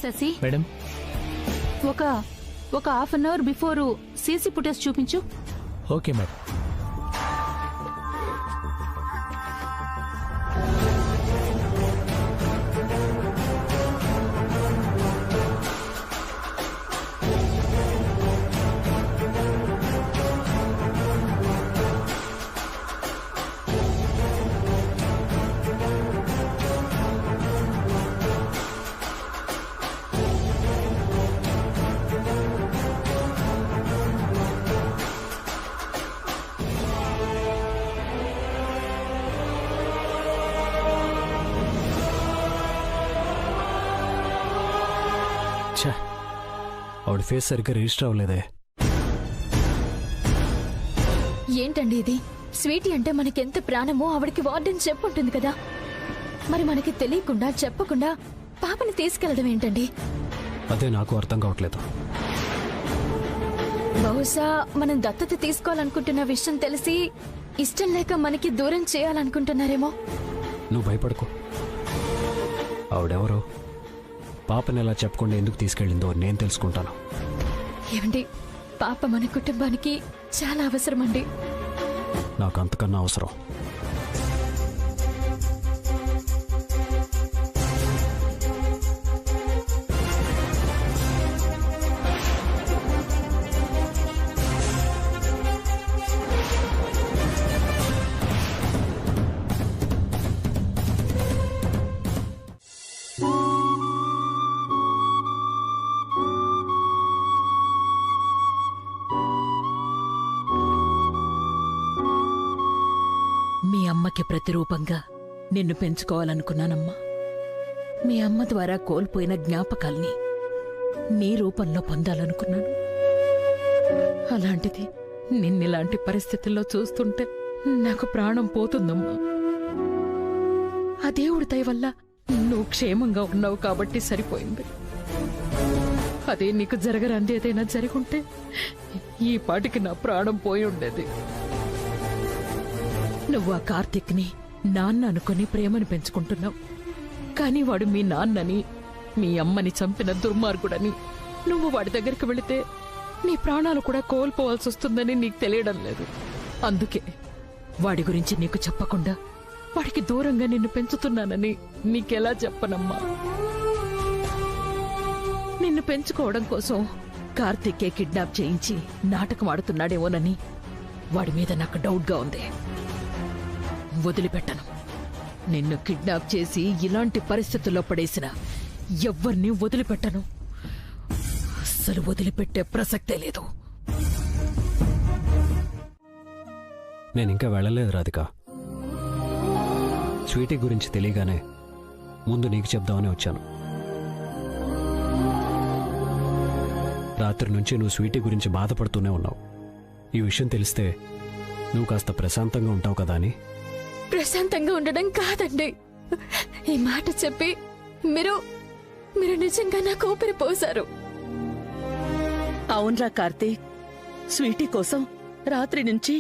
Shashi madam, ఒక half an hour before CC footage చూపించు. Okay madam. ఆవిడ ఫేస్ సరిగ్గా రిజిస్టర్ అవ్వలేదే. ఏంటండి ఇది? స్వీటీ అంటే మనకెంత ప్రాణమో ఆవిడకి వార్డెన్ చెప్పుంటుంది కదా, మరి మనకి తెలియకుండా చెప్పకుండా పాపని తీసుకెళ్లడం ఏంటండి? అదే నాకు అర్థం కావట్లేదు. బహుశా మనం దత్తత తీసుకోవాలనుకుంటున్న విషయం తెలిసి ఇష్టం లేక మనకి దూరం చేయాలనుకుంటున్నారేమో. నువ్వు భయపడకు. ఆవిడెవరో, పాపని ఎలా చెప్పకుండా ఎందుకు తీసుకెళ్ళిందో నేను తెలుసుకుంటాను. ఏమండి, పాప మన కుటుంబానికి చాలా అవసరమండి. నాకు అంతకన్నా అవసరం. మీ అమ్మకి ప్రతిరూపంగా నిన్ను పెంచుకోవాలనుకున్నానమ్మా. మీ అమ్మ ద్వారా కోల్పోయిన జ్ఞాపకాల్ని నీ రూపంలో పొందాలనుకున్నాను. అలాంటిది నిన్నిలాంటి పరిస్థితుల్లో చూస్తుంటే నాకు ప్రాణం పోతుందమ్మా. ఆ దేవుడి దయ వల్ల నువ్వు క్షేమంగా ఉన్నావు కాబట్టి సరిపోయింది. అదే నీకు జరగరంది ఏదైనా జరుగుంటే ఈ పాటికి నా ప్రాణం పోయి ఉండేది. నువ్వు ఆ కార్తీక్ని నాన్న అనుకుని ప్రేమను పెంచుకుంటున్నావు, కానీ వాడు మీ నాన్నని, మీ అమ్మని చంపిన దుర్మార్గుడని. నువ్వు వాడి దగ్గరికి వెళితే నీ ప్రాణాలు కూడా కోల్పోవాల్సి వస్తుందని నీకు తెలియడం లేదు. అందుకే వాడి గురించి నీకు చెప్పకుండా వాడికి దూరంగా నిన్ను పెంచుతున్నానని నీకెలా చెప్పనమ్మా? నిన్ను పెంచుకోవడం కోసం కార్తీకే కిడ్నాప్ చేయించి నాటకం ఆడుతున్నాడేమోనని వాడి మీద నాకు డౌట్గా ఉంది. వదిలిపెట్టను. నిన్ను కిడ్నాప్ చేసి ఇలాంటి పరిస్థితుల్లో పడేసిన ఎవ్వరినీ వదిలిపెట్టను. అస్సలు వదిలిపెట్టే ప్రసక్తే లేదు. నేనింకా వెళ్ళలేదు రాధిక. స్వీటీ గురించి తెలియగానే ముందు నీకు చెప్దామని వచ్చాను. రాత్రి నుంచి నువ్వు స్వీటీ గురించి బాధపడుతూనే ఉన్నావు. ఈ విషయం తెలిస్తే నువ్వు కాస్త ప్రశాంతంగా ఉంటావు కదా అని. ప్రశాంతంగా ఉండడం కాదండి, ఈ మాట చెప్పి మీరు నిజంగా నాకు ఊపిరి పోశారు. అవునరా కార్తీక్, స్వీటీ కోసం రాత్రి నుంచి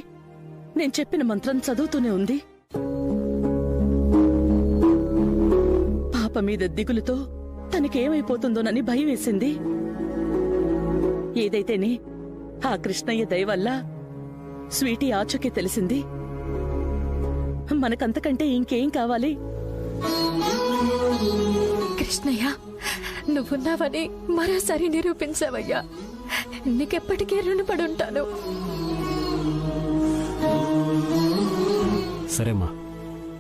నేను చెప్పిన మంత్రం చదువుతూనే ఉంది. పాప మీద దిగులుతో తనకేమైపోతుందోనని భయం వేసింది. ఏదైతేనే ఆ కృష్ణయ్య దయ వల్ల స్వీటీ ఆచూకీ తెలిసింది. మనకంతకంటే ఇంకేం కావాలి? కృష్ణయ్య, నువ్వున్నావని మరోసారి నిరూపించావయ్యా. నీకెప్పటికీ రుణపడి ఉంటాను. సరేమ్మా,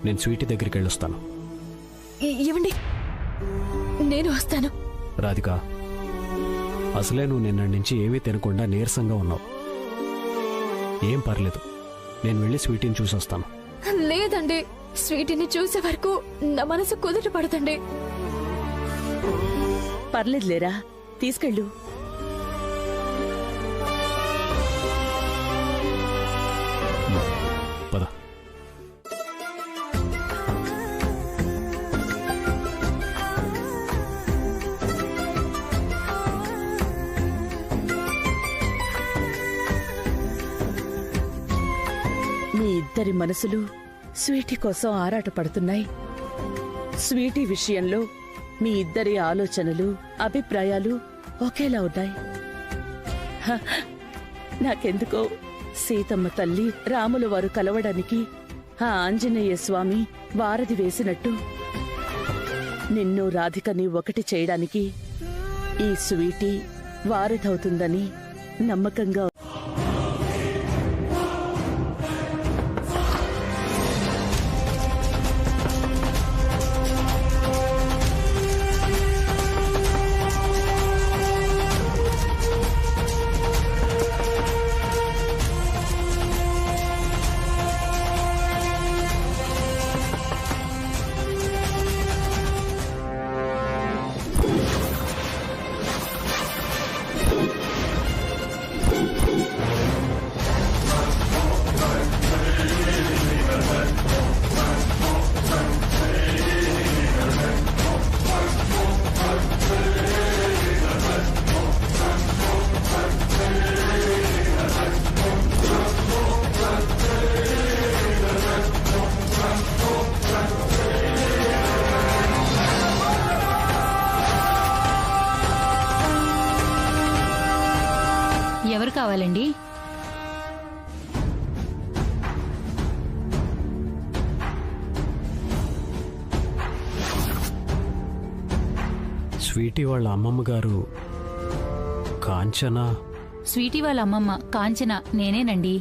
నేను స్వీటీ దగ్గరికి వెళ్ళొస్తాను. ఏమండి, నేను వస్తాను. రాధిక, అసలే నువ్వు నిన్నటి నుంచి ఏమీ తినకుండా నీరసంగా ఉన్నావు. ఏం పర్లేదు, నేను వెళ్ళి స్వీటీని చూసొస్తాను. లేదండి, స్వీటీని చూసే వరకు నా మనసు కుదుట పడతండి. పర్లేదులేరా, తీసుకెళ్ళు. పద. మీ ఇద్దరి మనసులు స్వీటీ కోసం ఆరాటపడుతున్నాయి. స్వీటీ విషయంలో మీ ఇద్దరి ఆలోచనలు అభిప్రాయాలు ఒకేలా ఉన్నాయి. హ, నాకెందుకో సీతమ్మ తల్లి రాముల వారు కలవడానికి ఆ ఆంజనేయ స్వామి వారధి వేసినట్టు నిన్ను రాధికని ఒకటి చేయడానికి ఈ స్వీటీ వారధవుతుందని నమ్మకంగా. ఎవరు కావాలండి? స్వీటీ వాళ్ళ అమ్మమ్మ గారు కాంచన. స్వీటీ వాళ్ళ అమ్మమ్మ కాంచన నేనేనండి.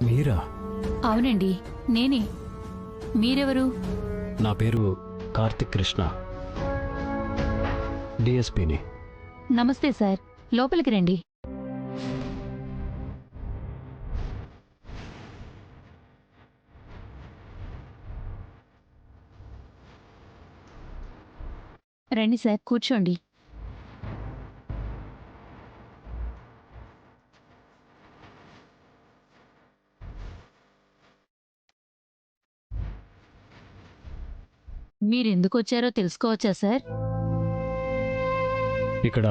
మీరా? అవునండి, నేనే. మీరెవరు? నా పేరు కార్తిక్ కృష్ణ, డిఎస్పీని. నమస్తే సార్, లోపలికి రండి. రండి సార్, కూర్చోండి. మీరెందుకు వచ్చారో తెలుసుకోవచ్చా సార్? ఇక్కడ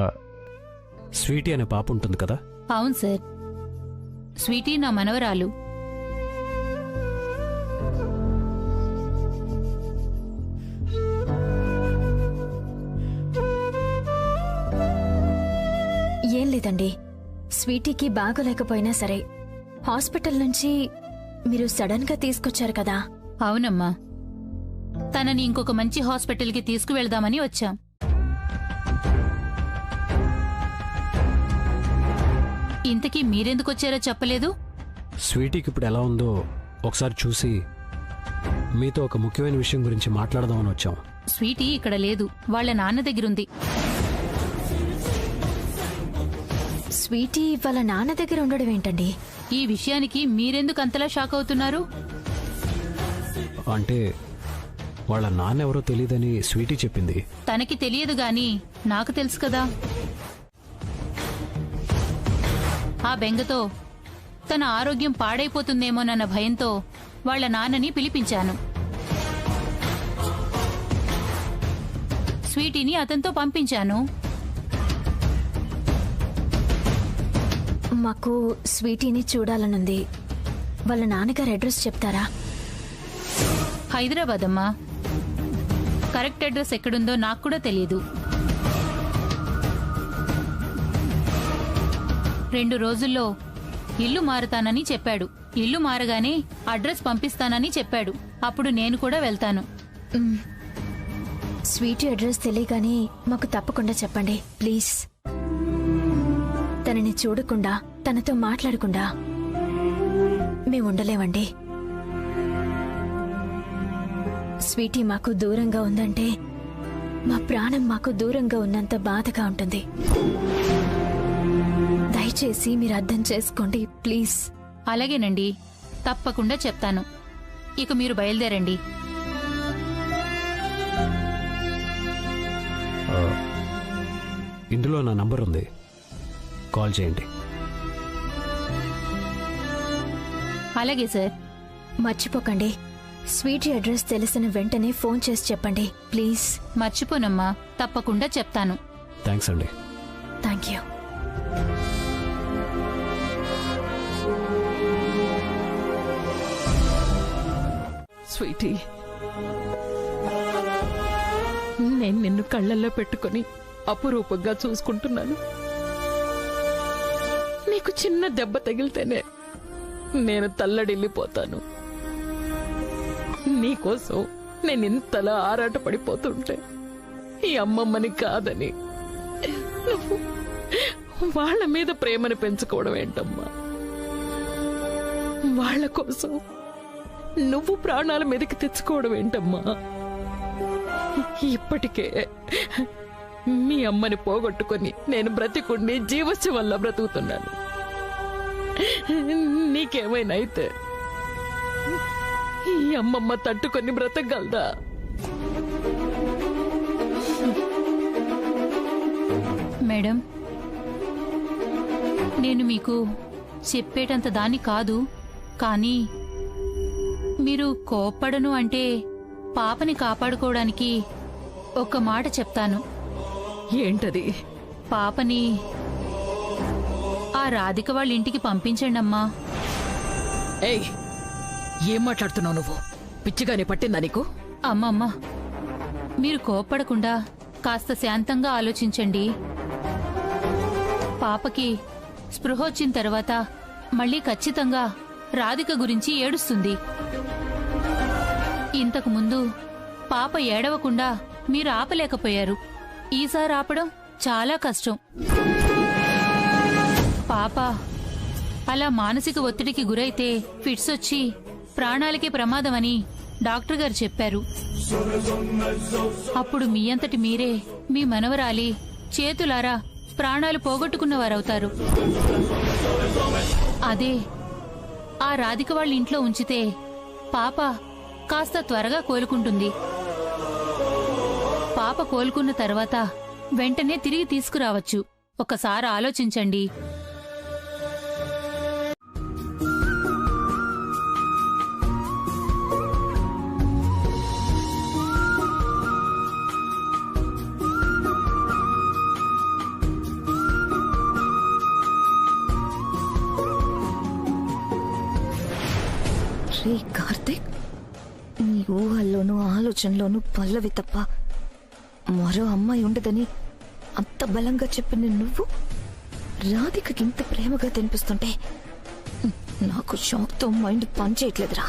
స్వీటీ అనే పాప ఉంటుంది కదా? అవును సార్, స్వీటీ నా మనవరాలు. ఏం లేదండి, స్వీటీకి బాగోలేకపోయినా సరే హాస్పిటల్ నుంచి మీరు సడన్ గా తీసుకొచ్చారు కదా. అవునమ్మా, తనని ఇంకొక మంచి హాస్పిటల్కి తీసుకువెళ్దామని వచ్చాం. ఇంతకీ మీరెందుకొచ్చారో చెప్పలేదు? స్వీటీకి ఇప్పుడు ఎలా ఉందో ఒకసారి చూసి మీతో ఒక ముఖ్యమైన విషయం గురించి మాట్లాడదామని వచ్చాం. స్వీటీ ఇక్కడ లేదు, వాళ్ళ నాన్న దగ్గరుంది. స్వీటీ వాళ్ళ నాన్న దగ్గర ఉండడం ఏంటండి? ఈ విషయానికి మీరెందుకు అంతలా షాక్ అవుతున్నారు? అంటే వాళ్ళ నాన్న ఎవరో తెలియదని స్వీటీ చెప్పింది. తనకి తెలియదు గాని నాకు తెలుసు కదా. ఆ బెంగతో, తన ఆరోగ్యం పాడైపోతుందేమోనన్న భయంతో వాళ్ళ నాన్నని పిలిపించాను. స్వీటీని అతనితో పంపించాను. మాకు స్వీటీని చూడాలనుంది. వాళ్ళ నాన్నగారు అడ్రస్ చెప్తారా? హైదరాబాద్ అమ్మా. కరెక్ట్ అడ్రస్ ఎక్కడుందో నాకు కూడా తెలియదు. 2 రోజుల్లో ఇల్లు మారుతానని చెప్పాడు. ఇల్లు మారగానే అడ్రస్ పంపిస్తానని చెప్పాడు. అప్పుడు నేను కూడా వెళ్తాను. స్వీటీ అడ్రస్ తెలియగానే మాకు తప్పకుండా చెప్పండి ప్లీజ్. తనని చూడకుండా, తనతో మాట్లాడకుండా మేము ఉండలేమండి. స్వీటీ మాకు దూరంగా ఉందంటే మా ప్రాణం మాకు దూరంగా ఉన్నంత బాధగా ఉంటుంది. దయచేసి మీరు అర్థం చేసుకోండి ప్లీజ్. అలాగేనండి, తప్పకుండా చెప్తాను. ఇక మీరు బయలుదేరండి. ఇందులో నా నంబర్ ఉంది, కాల్ చేయండి. అలాగే సార్. మర్చిపోకండి, స్వీటీ అడ్రస్ తెలిసిన వెంటనే ఫోన్ చేసి చెప్పండి ప్లీజ్. మర్చిపోనమ్మా, తప్పకుండా చెప్తాను. థ్యాంక్స్ అండి. Thank you. స్వీటీ, నేను నిన్ను కళ్ళల్లో పెట్టుకొని అపురూపంగా చూసుకుంటున్నాను. నీకు చిన్న దెబ్బ తగిలితేనే నేను తల్లడిల్లిపోతాను. నీకోసం నేను ఇంతలా ఆరాటపడిపోతుంటే ఈ అమ్మమ్మని కాదని నువ్వు వాళ్ళ మీద ప్రేమను పెంచుకోవడం ఏంటమ్మా? వాళ్ళ కోసం నువ్వు ప్రాణాల మీదకి తెచ్చుకోవడం ఏంటమ్మా? ఇప్పటికే మీ అమ్మని పోగొట్టుకొని నేను బ్రతికుండి జీవస్య వల్ల బ్రతుకుతున్నాను. నీకేమైనా అయితే ఈ అమ్మమ్మ తట్టుకొని బ్రతకగలదా? మేడం, నేను మీకు చెప్పేటంత దాన్ని కాదు, కానీ మీరు కోప్పడను అంటే పాపని కాపాడుకోవడానికి ఒక మాట చెప్తాను. ఏంటది? పాపని ఆ రాధిక వాళ్ళ ఇంటికి పంపించండమ్మా. ఏయ్, ఏం మాట్లాడుతున్నావు నువ్వు? పిచ్చిగానే పట్టిందా నీకు? అమ్మమ్మ, మీరు కోప్పడకుండా కాస్త శాంతంగా ఆలోచించండి. పాపకి స్పృహ వచ్చిన తర్వాత మళ్ళీ ఖచ్చితంగా రాధిక గురించి ఏడుస్తుంది. ఇంతకు ముందు పాప ఏడవకుండా మీరు ఆపలేకపోయారు. ఈసారి ఆపడం చాలా కష్టం. పాప అలా మానసిక ఒత్తిడికి గురైతే ఫిట్స్ వచ్చి ప్రాణాలకే ప్రమాదమని డాక్టర్ గారు చెప్పారు. అప్పుడు మీ అంతటి మీరే మీ మనవరాలి చేతులారా ప్రాణాలు పోగొట్టుకున్నవారవుతారు. అదే ఆ రాధిక వాళ్ళ ఇంట్లో ఉంచితే పాప కాస్త త్వరగా కోలుకుంటుంది. పాప కోలుకున్న తర్వాత వెంటనే తిరిగి తీసుకురావచ్చు. ఒకసారి ఆలోచించండి. రే కార్తిక్, నీ ఊహల్లోనూ ఆలోచనలోనూ పల్లవి తప్ప మరో అమ్మాయి ఉండదని అంత బలంగా చెప్పిన నువ్వు రాధికకి ఇంత ప్రేమగా తినిపిస్తుంటే నాకు షాక్తో మైండ్ పనిచేయట్లేదురా.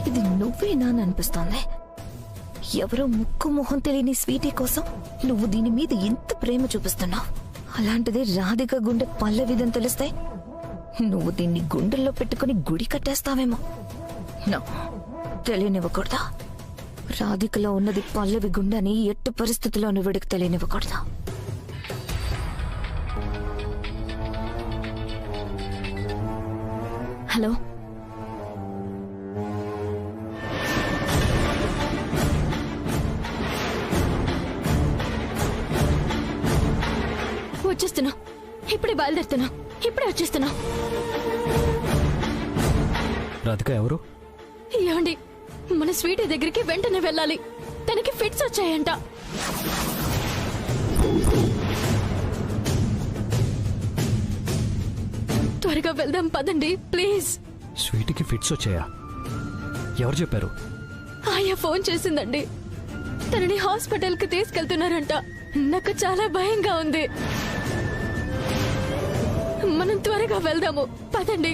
ఇది నువ్వేనా అని అనిపిస్తోంది. ఎవరో ముక్కు మొహం తెలియని స్వీటీ కోసం నువ్వు దీని మీద ఎంత ప్రేమ చూపిస్తున్నావు. అలాంటిది రాధిక గుండె పల్లవిదని తెలిస్తే నువ్వు దీన్ని గుండెల్లో పెట్టుకుని గుడి కట్టేస్తావేమో. నో, తెలియనివ్వకూడదా. రాధికలో ఉన్నది పల్లవి గుండె అని ఎట్టు పరిస్థితుల్లోనూ విడికి తెలియనివ్వకూడదా. హలో, వచ్చేస్తున్నా. ఇప్పుడే బయలుదేరుతున్నా. ఇప్పుడే వచ్చేస్తున్నా. రాధిక ఎవరు? ఏమండి, మన స్వీటీ దగ్గరికి వెంటనే వెళ్ళాలి. తనకి ఫిట్స్ వచ్చాయంట. త్వరగా వెళ్దాం పదండి ప్లీజ్. స్వీటీకి ఫిట్స్ వచ్చాయా? ఎవరు చెప్పారు? ఆయా ఫోన్ చేసిందండి. తనని హాస్పిటల్ కి తీసుకెళ్తున్నారంట. నాకు చాలా భయంగా ఉంది. మనం త్వరగా వెళ్దాము పదండి.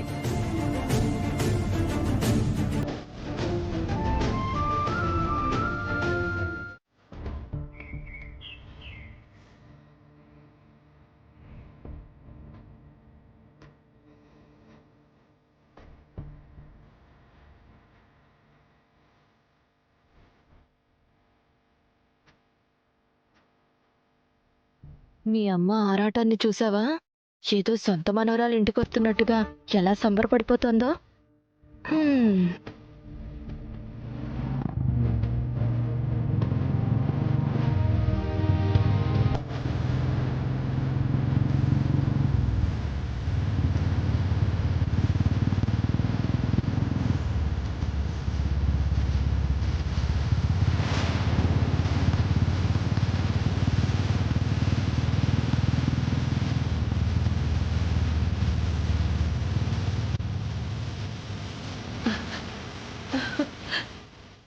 మీ అమ్మ ఆరాటాన్ని చూసావా? ఏదో సొంత మనవరాలు ఇంటికి వస్తున్నట్టుగా ఎలా సంబరపడిపోతుందో.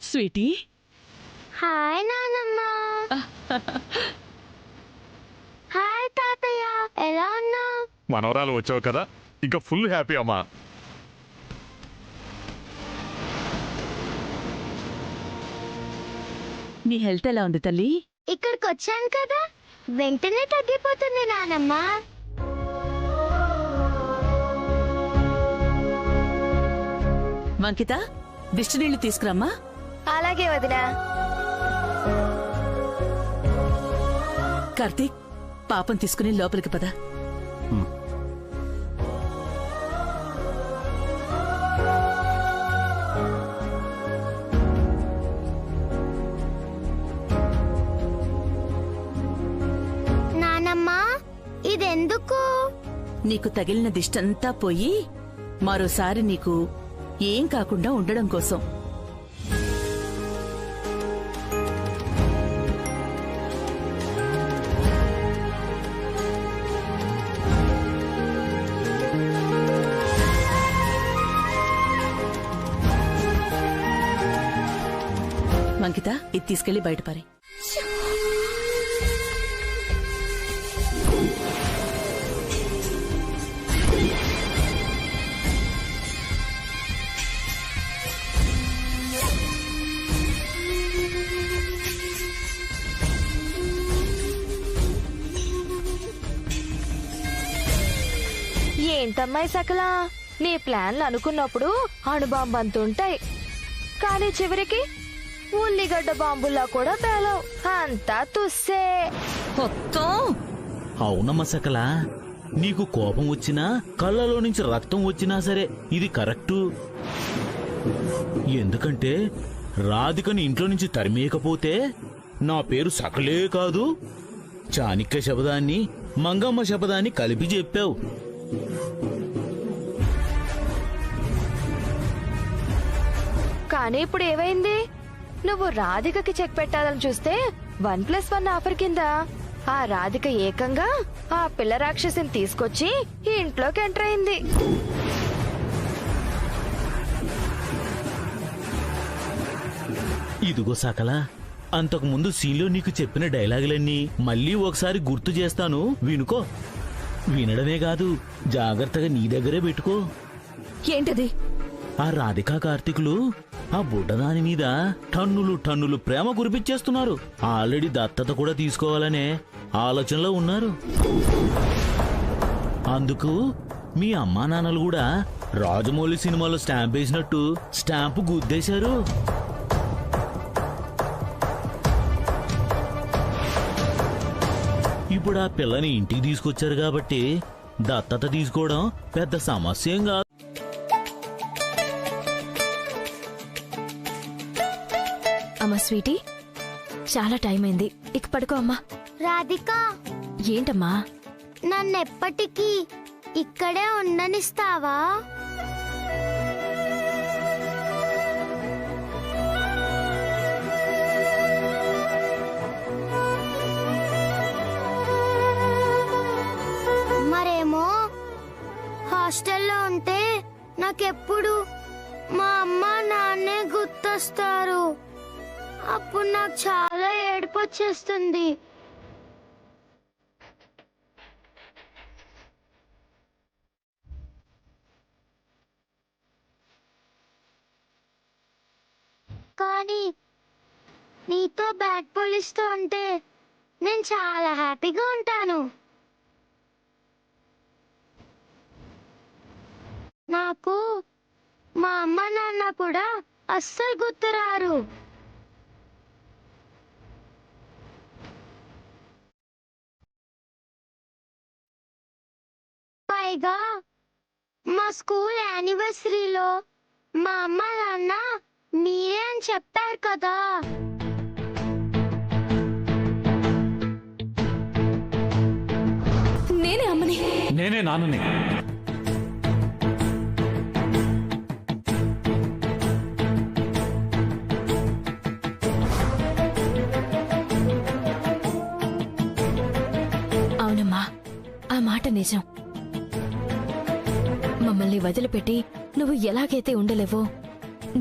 స్వీటీ. హాయ్ నానమ్మ. హాయ్ తాతయ్య, ఎలా ఉన్నావు? మనవరాలు వచ్చావు కదా, ఇంకా ఫుల్ హ్యాపీ అమ్మా. నీ హెల్త్ ఎలా ఉంది తల్లి? ఇక్కడికి వచ్చాను కదా, వెంటనే తగ్గిపోతుంది నానమ్మ. వంకిత, దిష్టి నీళ్లు తీసుకురమ్మా. అలాగే వదినా. కార్తీక్, పాపం తీసుకుని లోపలికి పద. నానమ్మ, ఇదెందుకు? నీకు తగిలిన దిష్టంతా పోయి మరోసారి నీకు ఏం కాకుండా ఉండడం కోసం. వంకిత, ఇది తీసుకెళ్లి బయటపారి. ఏంటమ్మాయి సకల, నీ ప్లాన్లు అనుకున్నప్పుడు అణుబాంబు అంతుంటాయి, కానీ చివరికి ఉల్లిగడ్డ బాంబుల్లా కూడా పేలవు. అంతా తుస్సే. అవునమ్మ సకల, నీకు కోపం వచ్చినా కళ్ళలో నుంచి రక్తం వచ్చినా సరే ఇది కరెక్టు. ఎందుకంటే రాధికని ఇంట్లో నుంచి తరిమేయకపోతే నా పేరు సకలే కాదు, చాణిక్య శబదాన్ని మంగమ్మ శబదాన్ని కలిపి చెప్పావు. కానీ ఇప్పుడు ఏమైంది? నువ్వు రాధికకి చెక్ పెట్టాలని చూస్తే 1+1 ఆఫర్ కింద ఆ రాధిక ఏకంగా ఆ పిల్ల రాక్షసిని తీసుకొచ్చి ఈ ఇంట్లోకి ఎంటర్ అయింది. ఇదిగో సకల, అంతకు ముందు సీన్లో నీకు చెప్పిన డైలాగులన్నీ మళ్ళీ ఒకసారి గుర్తు చేస్తాను, వినుకో. వినడమే కాదు, జాగ్రత్తగా నీ దగ్గరే పెట్టుకో. ఏంటది? ఆ రాధికా కార్తీకులు ఆ బుడ్డదాని మీద టన్నులు టన్నులు ప్రేమ కురిపించేస్తున్నారు. ఆల్రెడీ దత్తత కూడా తీసుకోవాలనే ఆలోచనలో ఉన్నారు. అందుకు మీ అమ్మా నాన్నలు కూడా రాజమౌళి సినిమాలో స్టాంప్ వేసినట్టు స్టాంపు గుద్దేశారు. ఇప్పుడు ఆ పిల్లని ఇంటికి తీసుకొచ్చారు కాబట్టి దత్తత తీసుకోవడం పెద్ద సమస్య ఏం కాదు. అమ్మా స్వీటీ, చాలా టైం అయింది, ఇక పడుకో అమ్మా. రాధిక, ఏంటమ్మా? నన్నెప్పటికీ ఇక్కడే ఉండనిస్తావా? మరేమో హాస్టల్లో ఉంటే నాకెప్పుడు మా అమ్మ నాన్నే గుర్తొస్తారు. అప్పుడు నాకు చాలా ఏడుపు వచ్చేస్తుంది. కానీ నీతో బ్యాట్ పోలిస్తూ ఉంటే నేను చాలా హ్యాపీగా ఉంటాను. నాకు మా అమ్మ నాన్న కూడా అస్సలు గుర్తురారు. పైగా మా స్కూల్ యానివర్సరీలో మా అమ్మ నాన్న మీరే అని చెప్పారు కదా. నేనే అమ్మని. నేనే నాన్నని. అవునమ్మా, ఆ మాట నిజం. మమ్మల్ని వదిలిపెట్టి నువ్వు ఎలాగైతే ఉండలేవో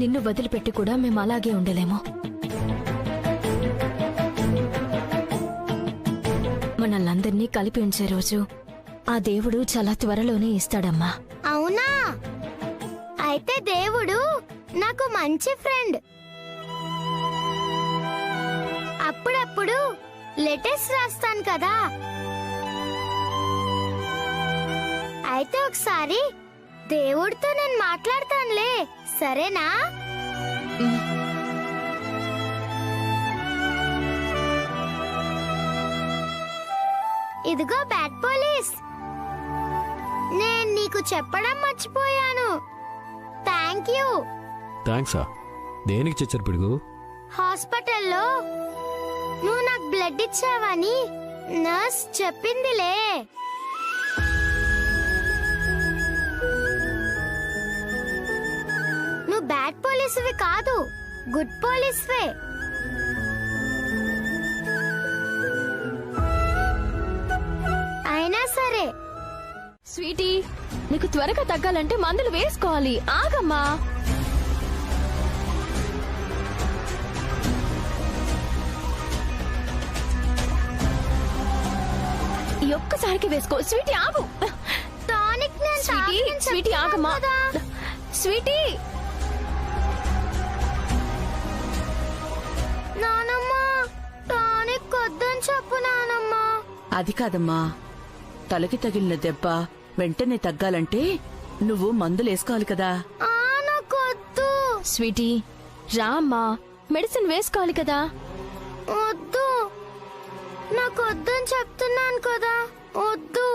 నిన్ను వదిలిపెట్టి కూడా మేము అలాగే ఉండలేము. మనల్నందరినీ కలిపి ఉంచే రోజు ఆ దేవుడు చాలా త్వరలోనే ఇస్తాడమ్మా. అవునా? అయితే దేవుడు నాకు మంచి ఫ్రెండ్. అప్పుడప్పుడు లెటర్స్ రాస్తాను కదా. అయితే ఒకసారి దేవుడితో నేను మాట్లాడతానులే, సరేనా? ఇదిగో బ్యాడ్ పోలీస్, నేను నీకు చెప్పడం మర్చిపోయాను. Thank you. థ్యాంక్సా? దేనికి చచ్చరు పిడుగు? హాస్పిటల్లో నువ్వు నాకు బ్లడ్ ఇచ్చావని నర్స్ చెప్పిందిలే. నువ్వు బ్యాడ్ పోలీసువి కాదు, గుడ్ పోలీసువే. అయినా సరే స్వీటీ, నీకు త్వరగా తగ్గాలంటే మందులు వేసుకోవాలి. ఆగమ్మా. ఈ ఒక్కసారికి వేసుకో. స్వీటీ ఆగు. టానిక్ నేను స్వీటీ, తాగనని స్వీటీ చెప్తున్నాను ఆగమ్మా. కదా. స్వీటీ, నానమ్మ టానిక్ వద్దని చెప్పు నానమ్మ. అది కాదమ్మా, తలకి తగిలిన దెబ్బ వెంటనే తగ్గాలంటే నువ్వు మందులేసుకోవాలి కదా. నాకొద్దు. స్వీటీ రామ్మా, మెడిసిన్ వేసుకోవాలి కదా. వద్దు, నాకు వద్దని చెప్తున్నాను కదా. వద్దు.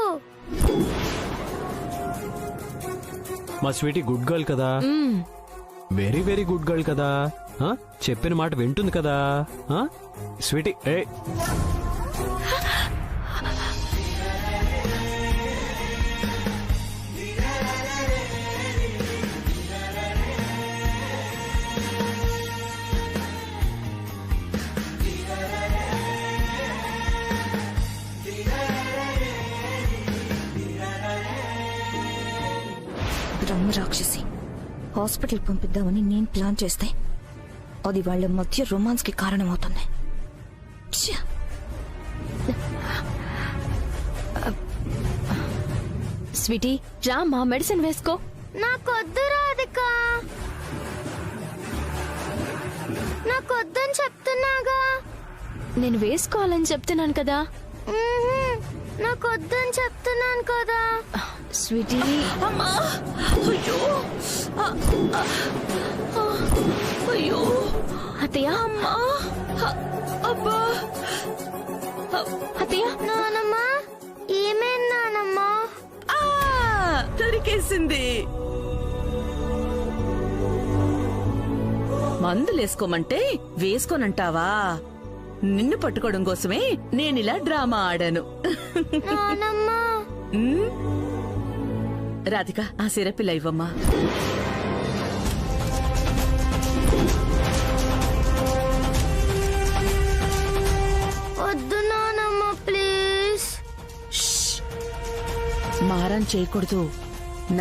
మా స్వీటీ గుడ్ గర్ల్ కదా, వెరీ వెరీ గుడ్ గర్ల్ కదా. చెప్పిన మాట వింటుంది కదా స్వీటీ. ఏ బ్రహ్మ రాక్షసి హాస్పిటల్ పంపిద్దామని నేను ప్లాన్ చేస్తే అది వాళ్ళ మధ్య రొమాన్స్ కి కారణమవుతుంది. ఛ! స్వీటీ రామ్మా, మెడిసిన్ వేసుకో. నాకొద్దు రాధిక, నాకొద్దని చెప్తున్నాగా. నేను వేసుకోవాలని చెప్తున్నాను కదా. నాకొద్దని చెప్తున్నాను కదా. స్వీటీ. అయ్యో అత్తయ్య. అబ్బా. అత్తయ్య. నానమ్మ ఏమైంది నానమ్మ? దొరికేసింది. మందులేసుకోమంటే వేసుకోనంటావా? నిన్ను పట్టుకోవడం కోసమే నేనిలా డ్రామా ఆడాను. నానమ్మ రాధిక, ఆ సిరపిల్ల ఇవ్వమ్మా. వద్దు నానమ్మ ప్లీజ్. మారం చేయకూడదు.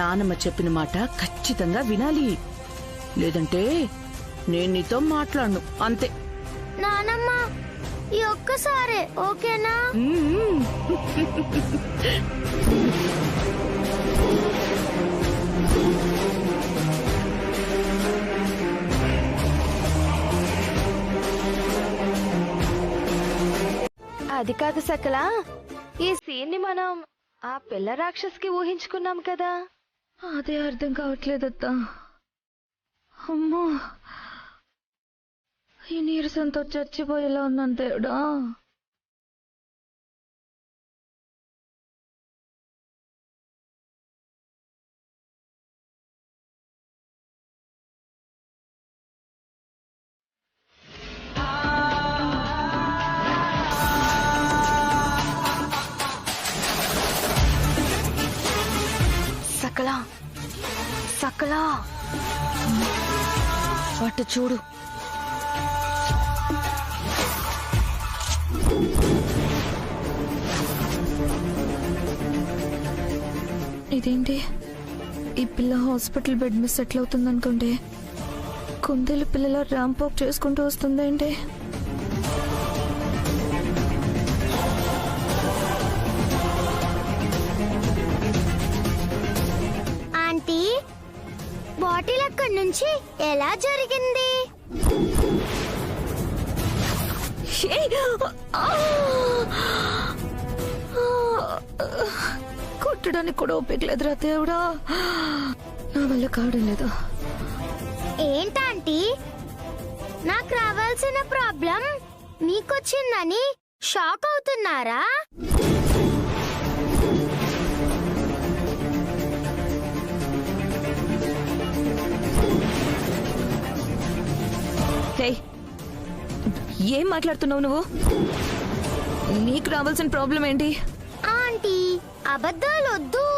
నానమ్మ చెప్పిన మాట ఖచ్చితంగా వినాలి, లేదంటే నేను నీతో మాట్లాడను, అంతే. నానమ్మ ఈ ఒక్కసారే ఓకేనా? అది కాదు సకల, ఈ సీన్ ని మనం ఆ పిల్ల రాక్షసికి ఊహించుకున్నాం కదా. అదే అర్థం కావట్లేదత్తా. అమ్మో, ఈ నీరసంతో చచ్చిపోయేలా ఉన్నాను దేవుడా. సకల, సకల, అటు చూడు. ఇదేంటి, ఈ పిల్ల హాస్పిటల్ బెడ్ మీద సెటిల్ అవుతుంది అనుకోండి. కుందేలు పిల్లల ర్యాంప్ వాక్ చేసుకుంటూ వస్తుందేంటి? ఆంటీ, బాటిల్ అక్కడి నుంచి ఎలా జరిగింది? కొట్టడానికి కూడా ఓపిక లేదురా దేవుడా, నా వల్ల కావడం లేదు. ఏంటంటీ, నాకు రావాల్సిన ప్రాబ్లం మీకొచ్చిందని షాక్ అవుతున్నారా? ఏం మాట్లాడుతున్నావు నువ్వు? నీకు రావాల్సిన ప్రాబ్లం ఏంటి? ఆంటీ, అబద్ధాలొద్దు.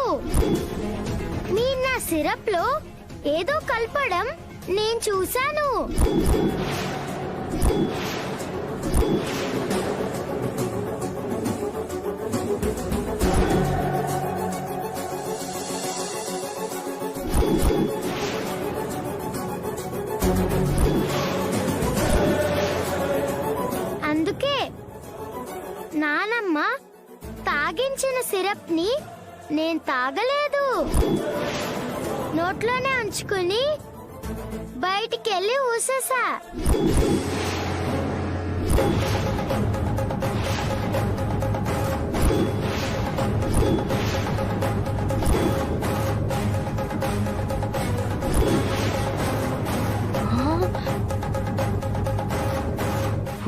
మీరు నా సిరప్ లో ఏదో కలపడం నేను చూశాను. అందుకే నానమ్మ తాగించిన సిరప్ ని నేను తాగలేదు. నోట్లోనే ఉంచుకుని బయటికెళ్ళి ఊసేసా.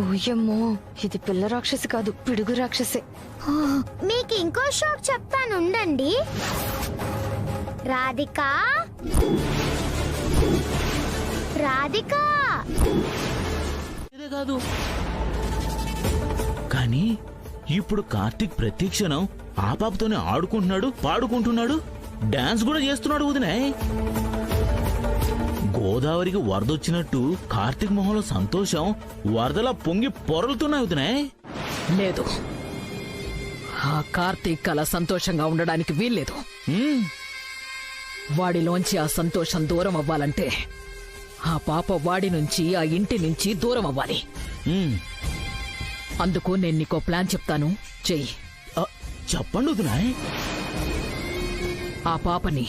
ఓయమ్మో, ఇది పిల్ల రాక్షసి కాదు, పిడుగు రాక్షసే. మీకు ఇంకో షాక్ చెప్తానుండండి. రాధికా, రాధికా. ఇదే కాదు కానీ ఇప్పుడు కార్తీక్ ప్రతి క్షణం ఆ పాపతోనే ఆడుకుంటున్నాడు, పాడుకుంటున్నాడు, డాన్స్ కూడా చేస్తున్నాడు. వదినే, గోదావరికి వరదొచ్చినట్టు కార్తీక్ మొహంలో సంతోషం వరదలా పొంగి పొరలుతున్నాయి. వదినే, లేదు, ఆ కార్తీక్ అలా సంతోషంగా ఉండడానికి వీల్లేదు. వాడిలోంచి ఆ సంతోషం దూరం అవ్వాలంటే ఆ పాప వాడి నుంచి, ఆ ఇంటి నుంచి దూరం అవ్వాలి. అందుకు నేను నీకో ప్లాన్ చెప్తాను, చెయ్యి. చెప్పండి వదినే. ఆ పాపని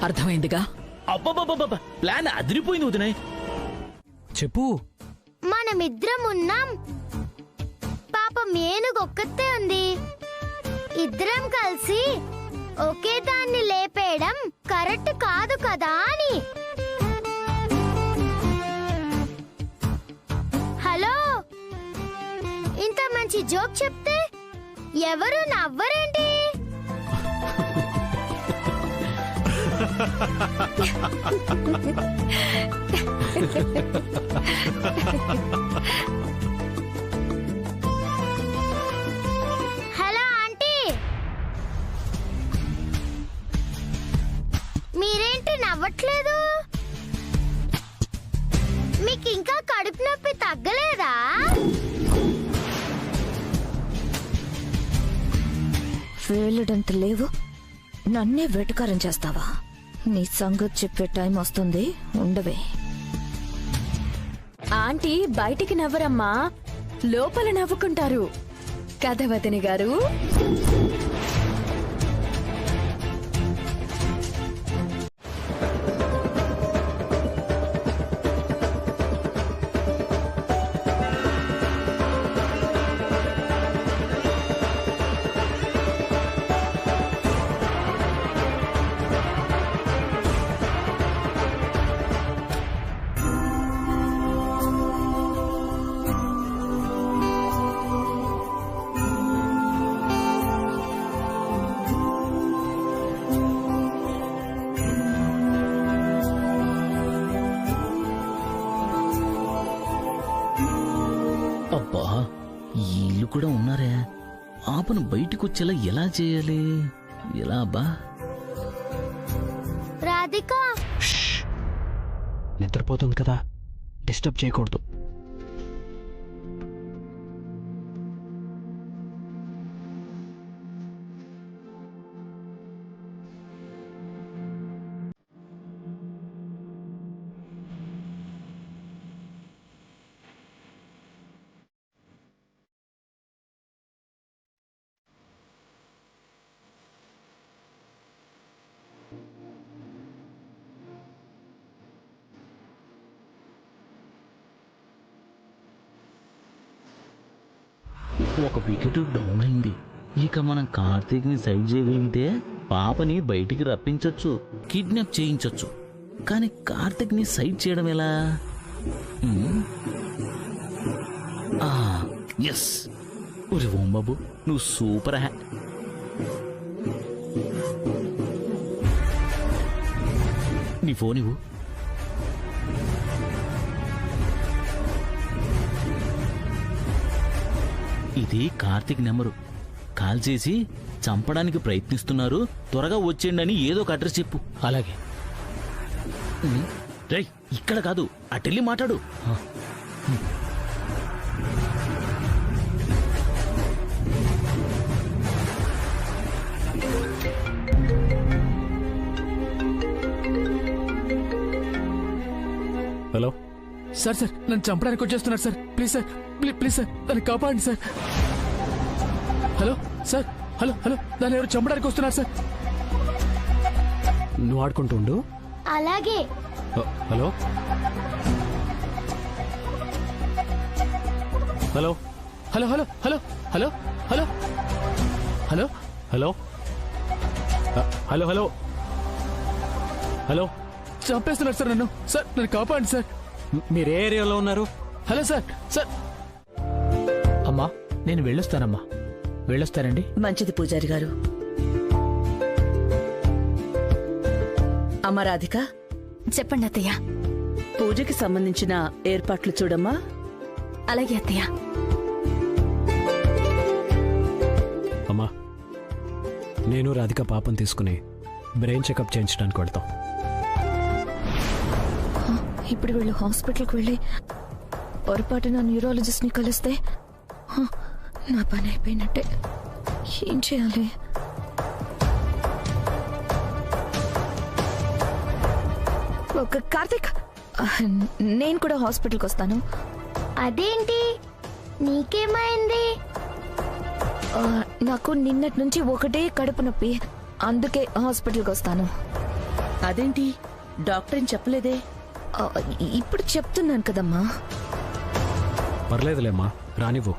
అర్థమైందిగా? అబ్బబ్బబ్బబ్బ, ప్లాన్ అదిరిపోయింది వదినే. చెప్పు. మనమిద్దరం ఉన్నాం, పాపం ఏనుగొక్కతే ఉంది. ఇద్దరం కలిసి ఒకే దాన్ని లేపేయడం కరెక్ట్ కాదు కదా అని. హలో, ఇంత మంచి జోక్ చెప్తే ఎవరు నవ్వరేంటి? హలో ఆంటీ, మీరేంటి నవ్వట్లేదు? మీకు ఇంకా కడుపు నొప్పి తగ్గలేదా? వేలడంత లేవు, నన్నే వెటకారం చేస్తావా? నీ సంగతి చెప్పే టైం వస్తుంది, ఉండవే. ఆంటీ బయటికి నవ్వరమ్మా, లోపల నవ్వుకుంటారు కదా వదిన గారు? అబ్బా, ఈ ఇల్లు కూడా ఉన్నారే. ఆపను బయటికి వచ్చేలా ఎలా చేయాలి? ఎలా అబ్బా? రాధిక నిద్రపోతుంది కదా, డిస్టర్బ్ చేయకూడదు. ఒక వికెట్ డౌన్ అయింది. ఇక మనం కార్తీక్ని సైడ్ చేయగలిగితే పాపని బయటికి రప్పించొచ్చు, కిడ్నాప్ చేయించొచ్చు. కానీ కార్తీక్ని సైడ్ చేయడం ఎలా? ఎస్, ఒరి ఓం బాబు, నువ్వు సూపర్ నీ ఫోన్ ఇవ్వు. ఇది కార్తీక్ నెంబరు. కాల్ చేసి చంపడానికి ప్రయత్నిస్తున్నారు, త్వరగా వచ్చేయండి అని ఏదో ఒక అడ్రస్ చెప్పు. అలాగే. రేయ్, ఇక్కడ కాదు, అటెళ్ళి మాట్లాడు. హలో సార్, నన్ను చంపడానికి వచ్చేస్తున్నారు sir. Please sir, please sir, నన్ను కాపాడండి సార్. హలో సార్, హలో, దాన్ని ఎవరు చంపడానికి వస్తున్నారు సార్. నువ్వు ఆడుకుంటూ ఉండు. అలాగే. Hello hello hello hello hello hello hello hello hello hello hello hello చంపేస్తున్నారు సార్ నన్ను. సార్, నన్ను కాపాడండి సార్. మీరు ఏ ఏరియాలో ఉన్నారు? Hello sir. అమ్మా, నేను వెళ్ళొస్తానమ్మా. వెళ్ళొస్తానండి. మంచిది పూజారి గారు. అమ్మ రాధిక, చెప్పండి అత్తయ్య. పూజకి సంబంధించిన ఏర్పాట్లు చూడమ్మా. అలాగే అత్తయ్య. అమ్మా, నేను రాధిక పాపం తీసుకుని బ్రెయిన్ చెకప్ చేయించడానికి వెళ్తాం. ఇప్పుడు వీళ్ళు హాస్పిటల్కి వెళ్ళి పొరపాటున న్యూరాలజిస్ట్ని కలిస్తే నా పని అయిపోయినట్టే. ఏం చేయాలి? ఒక కార్తీక్, నేను కూడా హాస్పిటల్కి వస్తాను. అదేంటి, నీకేమైంది? నాకు నిన్నటి నుంచి ఒకటే కడుపు నొప్పి, అందుకే హాస్పిటల్కి వస్తాను. అదేంటి, డాక్టర్ ఏం చెప్పలేదే? ఇప్పుడు చెప్తున్నాను కదమ్మా. పర్లేదులేమ్మా, రానివ్వు.